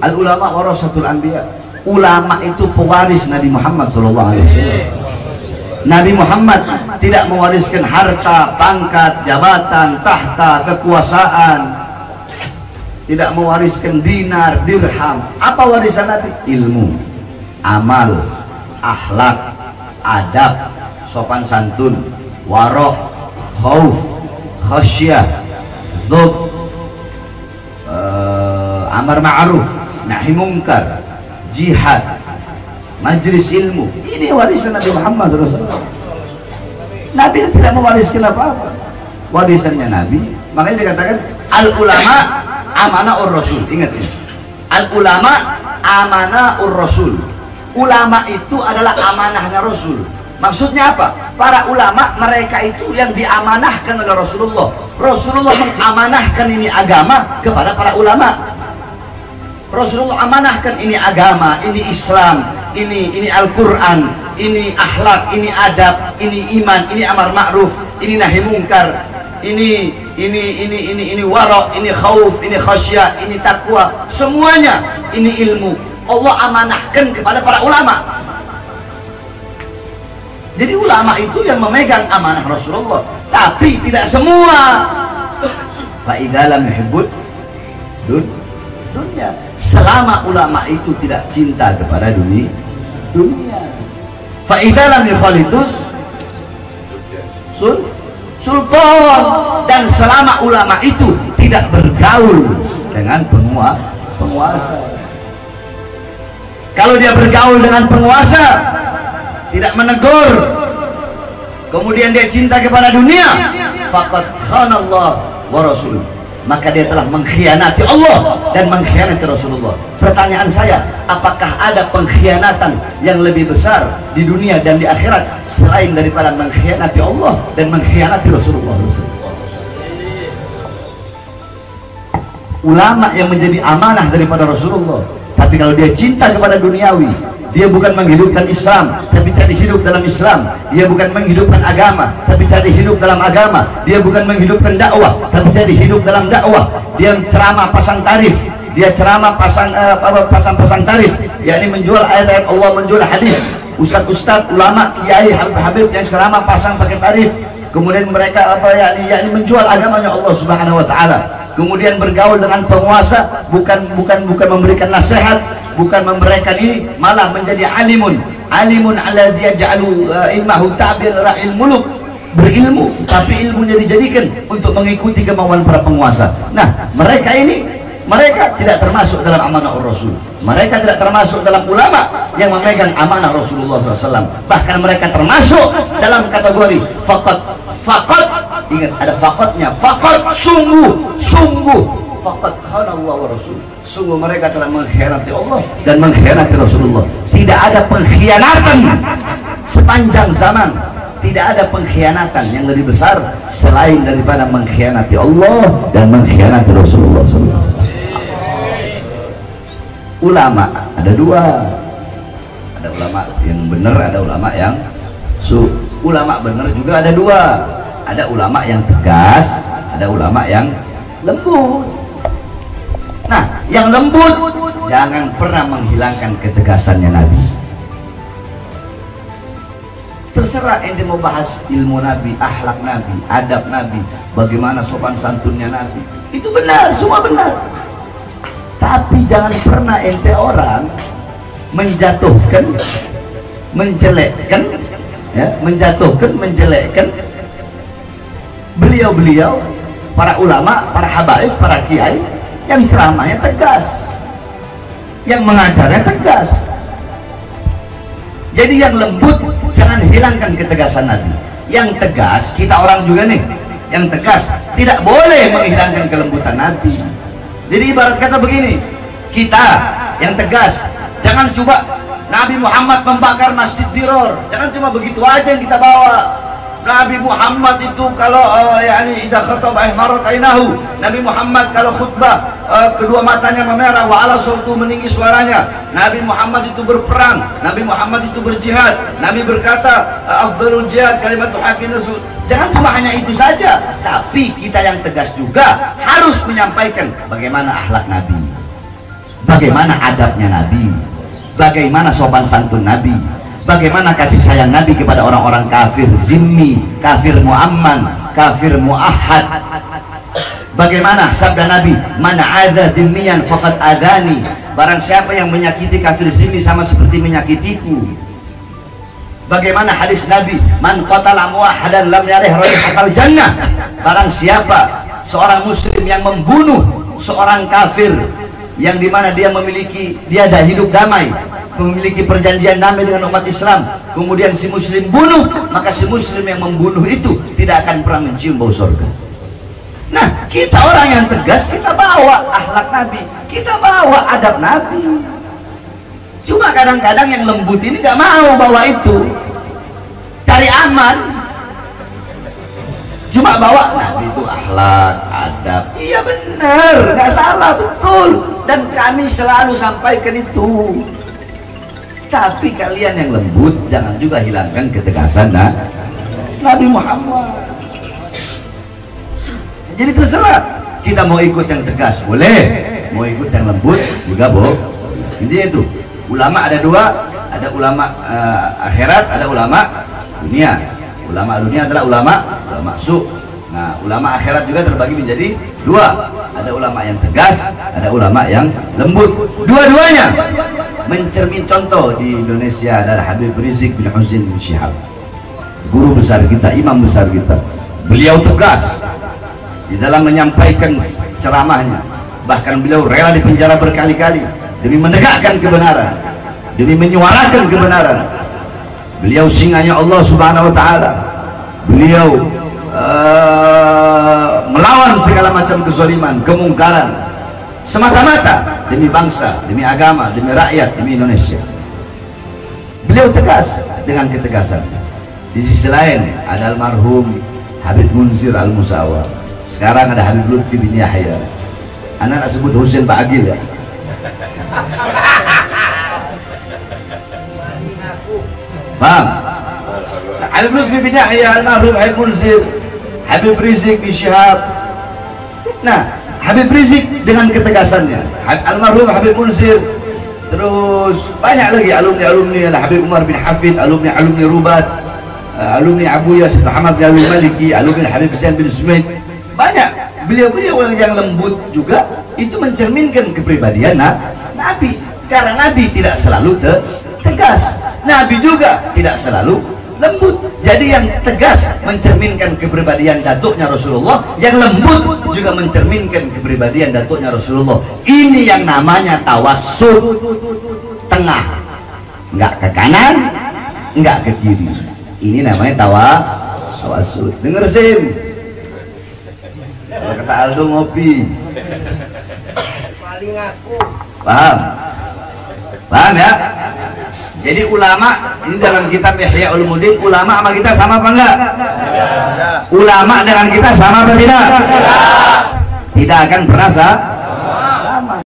Al ulama warasatul anbiya. Ulama itu pewaris Nabi Muhammad SAW. Nabi Muhammad tidak mewariskan harta, pangkat, jabatan, tahta, kekuasaan, tidak mewariskan dinar, dirham. Apa warisan Nabi? Ilmu, amal, akhlak, adab, sopan santun, warok, khauf, khasyah, dzub, amar ma'ruf, nahi mungkar, jihad, majlis ilmu. Ini warisan Nabi Muhammad SAW. Nabi tidak mewariskan apa-apa. Warisannya Nabi, makanya dikatakan al ulama amanahur rasul. Ingat ini, al ulama amanahur rasul. Ulama itu adalah amanahnya Rasul. Maksudnya apa? Para ulama mereka itu yang diamanahkan oleh Rasulullah. Rasulullah mengamanahkan ini agama kepada para ulama. Rasulullah amanahkan ini agama, ini Islam, ini Al-Quran, ini akhlak, ini adab, ini iman, ini amar ma'ruf, ini nahi mungkar, ini warok, ini khauf, ini khasyah, ini takwa. Semuanya ini ilmu Allah amanahkan kepada para ulama. Jadi ulama itu yang memegang amanah Rasulullah, tapi tidak semua. Fa idza lam yuhibbud dunya, selama ulama itu tidak cinta kepada dunia. Fa idza lam yukhalitus sultan, dan selama ulama itu tidak bergaul dengan penguasa. Kalau dia bergaul dengan penguasa, tidak menegur, kemudian dia cinta kepada dunia, faqad khanallah wa rasul, maka dia telah mengkhianati Allah dan mengkhianati Rasulullah. Pertanyaan saya, apakah ada pengkhianatan yang lebih besar di dunia dan di akhirat selain daripada mengkhianati Allah dan mengkhianati Rasulullah? Ulama yang menjadi amanah daripada Rasulullah, tapi kalau dia cinta kepada duniawi, dia bukan menghidupkan Islam tapi cari hidup dalam Islam. Dia bukan menghidupkan agama tapi cari hidup dalam agama. Dia bukan menghidupkan dakwah tapi cari hidup dalam dakwah. Dia ceramah pasang tarif, dia ceramah pasang tarif, yakni menjual ayat-ayat Allah, menjual hadis. Ustaz-ustaz, ulama, kiai, habib yang ceramah pasang pakai tarif, kemudian mereka yakni menjual agamanya Allah Subhanahu wa taala. Kemudian bergaul dengan penguasa, bukan memberikan nasihat, bukan memberikan ini, malah menjadi alimun alladzi yaj'alu ilmahu ta'bil ra'il muluk, berilmu tapi ilmunya dijadikan untuk mengikuti kemauan para penguasa. Nah, mereka tidak termasuk dalam amanah Rasul. Mereka tidak termasuk dalam ulama yang memegang amanah Rasulullah SAW. Bahkan mereka termasuk dalam kategori faqat, ingat ada faqatnya, faqat, sungguh faqad khanallah wa rasul, sungguh mereka telah mengkhianati Allah dan mengkhianati Rasulullah. Tidak ada pengkhianatan sepanjang zaman, tidak ada pengkhianatan yang lebih besar selain daripada mengkhianati Allah dan mengkhianati Rasulullah SAW. Ulama ada dua, ada ulama yang benar, ada ulama yang ulama benar juga ada dua, ada ulama yang tegas, ada ulama yang lembut. Nah, yang lembut jangan pernah menghilangkan ketegasannya Nabi. Terserah ente mau bahas ilmu Nabi, akhlak Nabi, adab Nabi, bagaimana sopan santunnya Nabi, itu benar, semua benar. Tapi jangan pernah ente orang menjatuhkan, menjelekkan, ya, menjelekkan beliau-beliau, para ulama, para habaib, para kiai yang ceramahnya tegas, yang mengajarnya tegas. Jadi yang lembut jangan hilangkan ketegasan Nabi. Yang tegas, kita orang juga nih, yang tegas tidak boleh menghilangkan kelembutan Nabi. Jadi ibarat kata begini, kita yang tegas jangan coba Nabi Muhammad membakar Masjid Diror, jangan cuma begitu aja yang kita bawa. Nabi Muhammad itu kalau yakni idza khataba ihmarat ainahu, Nabi Muhammad kalau khutbah kedua matanya memerah, wa ala sautu meninggi suaranya. Nabi Muhammad itu berperang, Nabi Muhammad itu berjihad, Nabi berkata afdhalul jihad kalimatu haqqin rasul. Jangan cuma hanya itu saja, tapi kita yang tegas juga harus menyampaikan bagaimana akhlak Nabi. bagaimana adabnya Nabi, bagaimana sopan santun Nabi, bagaimana kasih sayang Nabi kepada orang-orang kafir zimmi, kafir mu'amman, kafir mu'ahad. Bagaimana sabda Nabi, man adza dhimmiyan faqad adani, barang siapa yang menyakiti kafir zimmi sama seperti menyakitiku. Bagaimana hadis Nabi, man qatala muwahhadan lam yarih raihatal jannah, barang siapa seorang muslim yang membunuh seorang kafir yang dimana dia ada hidup damai, memiliki perjanjian damai dengan umat Islam, kemudian si muslim bunuh, maka si muslim yang membunuh itu tidak akan pernah mencium bau surga. Nah, kita orang yang tegas, kita bawa akhlak Nabi, kita bawa adab Nabi. Cuma kadang-kadang yang lembut ini nggak mau bawa itu, cari aman. Cuma bawa Nabi itu akhlak, adab. Iya benar, nggak salah, betul. Dan kami selalu sampaikan itu. Tapi kalian yang lembut, jangan juga hilangkan ketegasan Nabi Muhammad. Jadi terserah, kita mau ikut yang tegas boleh, mau ikut yang lembut juga boleh. Intinya itu, ulama ada dua, ada ulama akhirat, ada ulama dunia. Ulama dunia adalah ulama su. Nah, ulama akhirat juga terbagi menjadi dua, ada ulama yang tegas, ada ulama yang lembut. Dua-duanya mencermin. Contoh di Indonesia adalah Habib Rizik bin Husain bin Syihab, guru besar kita, imam besar kita. Beliau tegas di dalam menyampaikan ceramahnya, bahkan beliau rela dipenjara berkali-kali demi menegakkan kebenaran, demi menyuarakan kebenaran. Beliau singanya Allah Subhanahu wa Ta'ala. Beliau melawan segala macam kezaliman, kemungkaran, semata-mata demi bangsa, demi agama, demi rakyat, demi Indonesia. Beliau tegas dengan ketegasan. Di sisi lain ada almarhum Habib Munzir Al-Musawa, sekarang ada Habib Lutfi bin Yahya. Anak sebut Husain Ba'agil ya. Paham? Habib Lutfi bin Yahya, almarhum Habib Munzir, Habib Rizik bin Syihab. Nah, Habib Rizik dengan ketegasannya, almarhum Habib Munzir, terus banyak lagi alumni-alumni, ada Habib Umar bin Hafid, alumni Rubat, alumni Abu Yasir Muhammad bin Abdul Maliki, alumni Habib Zain bin Sumaid. Banyak beliau-beliau yang lembut juga, itu mencerminkan kepribadian Nabi. Karena Nabi tidak selalu tegas, Nabi juga tidak selalu lembut. Jadi yang tegas mencerminkan kepribadian datuknya Rasulullah, yang lembut juga mencerminkan kepribadian datuknya Rasulullah. Ini yang namanya tawassut, tengah, nggak ke kanan, nggak ke kiri. Ini namanya tawassut. Dengar Sim, kalau kata Aldo ngopi, paling aku paham ya. Jadi ulama ini dalam kitab Ihya Ulumuddin, ulama sama kita sama apa enggak? Ulama dengan kita sama apa tidak? Tidak akan pernah